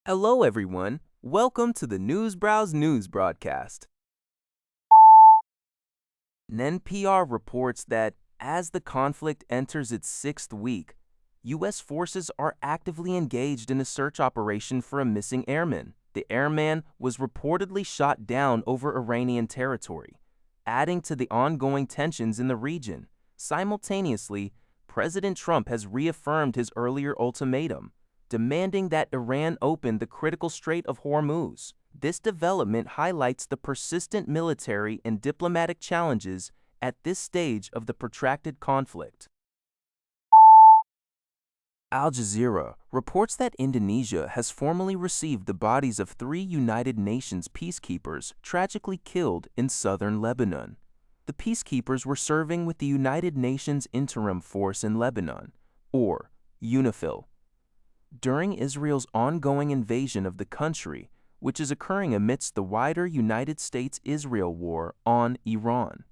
Hello, everyone. Welcome to the Newsbrowse News broadcast. NPR reports that as the conflict enters its sixth week, U.S. forces are actively engaged in a search operation for a missing airman. The airman was reportedly shot down over Iranian territory, adding to the ongoing tensions in the region. Simultaneously, President Trump has reaffirmed his earlier ultimatum, demanding that Iran open the critical Strait of Hormuz. This development highlights the persistent military and diplomatic challenges at this stage of the protracted conflict. Al Jazeera reports that Indonesia has formally received the bodies of 3 United Nations peacekeepers tragically killed in southern Lebanon. The peacekeepers were serving with the United Nations Interim Force in Lebanon, or UNIFIL, during Israel's ongoing invasion of the country, which is occurring amidst the wider United States-Israel war on Iran.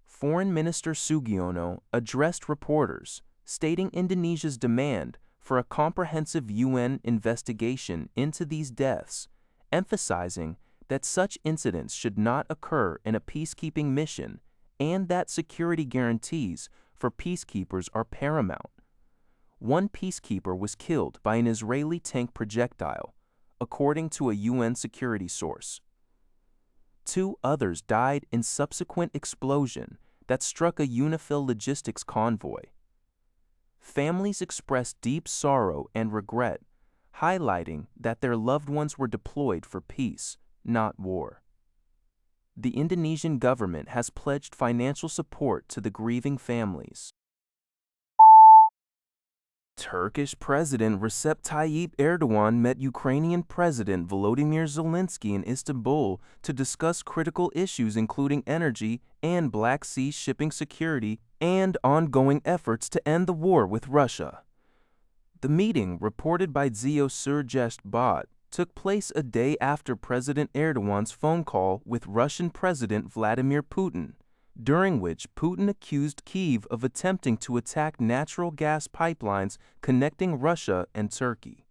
Foreign Minister Sugiono addressed reporters, stating Indonesia's demand for a comprehensive UN investigation into these deaths, emphasizing that such incidents should not occur in a peacekeeping mission and that security guarantees for peacekeepers are paramount. One peacekeeper was killed by an Israeli tank projectile, according to a UN security source. 2 others died in subsequent explosion that struck a UNIFIL logistics convoy. Families expressed deep sorrow and regret, highlighting that their loved ones were deployed for peace, not war. The Indonesian government has pledged financial support to the grieving families. Turkish President Recep Tayyip Erdogan met Ukrainian President Volodymyr Zelensky in Istanbul to discuss critical issues including energy and Black Sea shipping security and ongoing efforts to end the war with Russia. The meeting, reported by Zio Surjest took place a day after President Erdogan's phone call with Russian President Vladimir Putin, during which Putin accused Kyiv of attempting to attack natural gas pipelines connecting Russia and Turkey.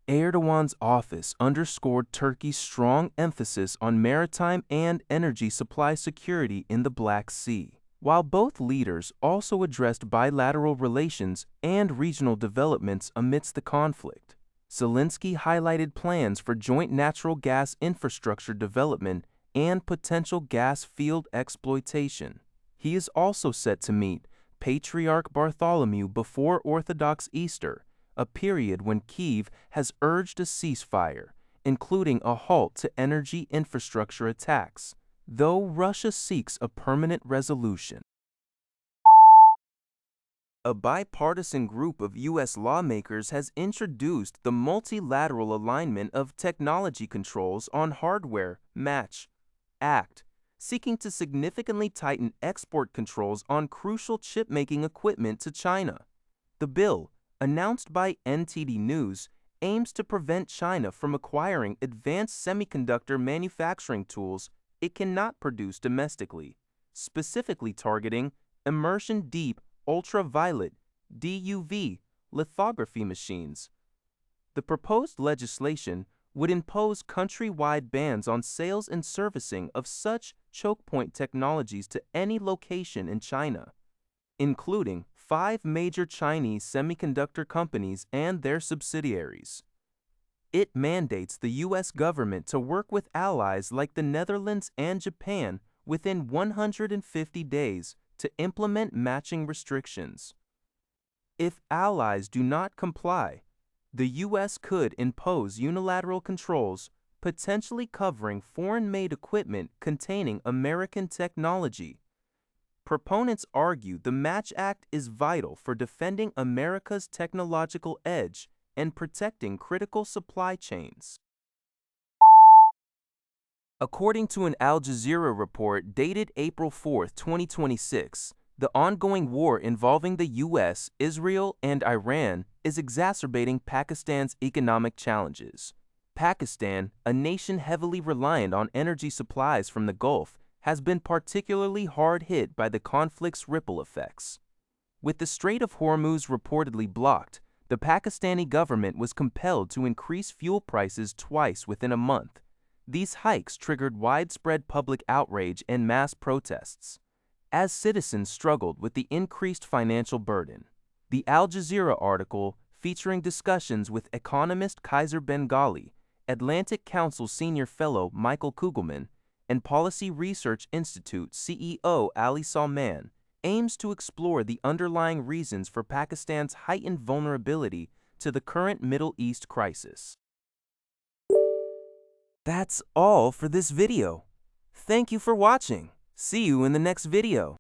Erdogan's office underscored Turkey's strong emphasis on maritime and energy supply security in the Black Sea, while both leaders also addressed bilateral relations and regional developments amidst the conflict. Zelensky highlighted plans for joint natural gas infrastructure development and potential gas field exploitation. He is also set to meet Patriarch Bartholomew before Orthodox Easter, a period when Kyiv has urged a ceasefire, including a halt to energy infrastructure attacks, though Russia seeks a permanent resolution. A bipartisan group of U.S. lawmakers has introduced the Multilateral Alignment of Technology Controls on Hardware (MATCH) Act, seeking to significantly tighten export controls on crucial chip-making equipment to China. The bill, announced by NTD News, aims to prevent China from acquiring advanced semiconductor manufacturing tools it cannot produce domestically, specifically targeting immersion deep ultraviolet (DUV) lithography machines. The proposed legislation would impose country-wide bans on sales and servicing of such choke-point technologies to any location in China, including 5 major Chinese semiconductor companies and their subsidiaries. It mandates the U.S. government to work with allies like the Netherlands and Japan within 150 days to implement matching restrictions. If allies do not comply, the U.S. could impose unilateral controls, potentially covering foreign-made equipment containing American technology. Proponents argue the MATCH Act is vital for defending America's technological edge and protecting critical supply chains. According to an Al Jazeera report dated April 4, 2026, the ongoing war involving the U.S., Israel, and Iran is exacerbating Pakistan's economic challenges. Pakistan, a nation heavily reliant on energy supplies from the Gulf, has been particularly hard hit by the conflict's ripple effects. With the Strait of Hormuz reportedly blocked, the Pakistani government was compelled to increase fuel prices twice within a month. These hikes triggered widespread public outrage and mass protests, as citizens struggled with the increased financial burden. The Al Jazeera article, featuring discussions with economist Kaiser Bengali, Atlantic Council Senior Fellow Michael Kugelman, and Policy Research Institute CEO Ali Salman, aims to explore the underlying reasons for Pakistan's heightened vulnerability to the current Middle East crisis. That's all for this video. Thank you for watching. See you in the next video.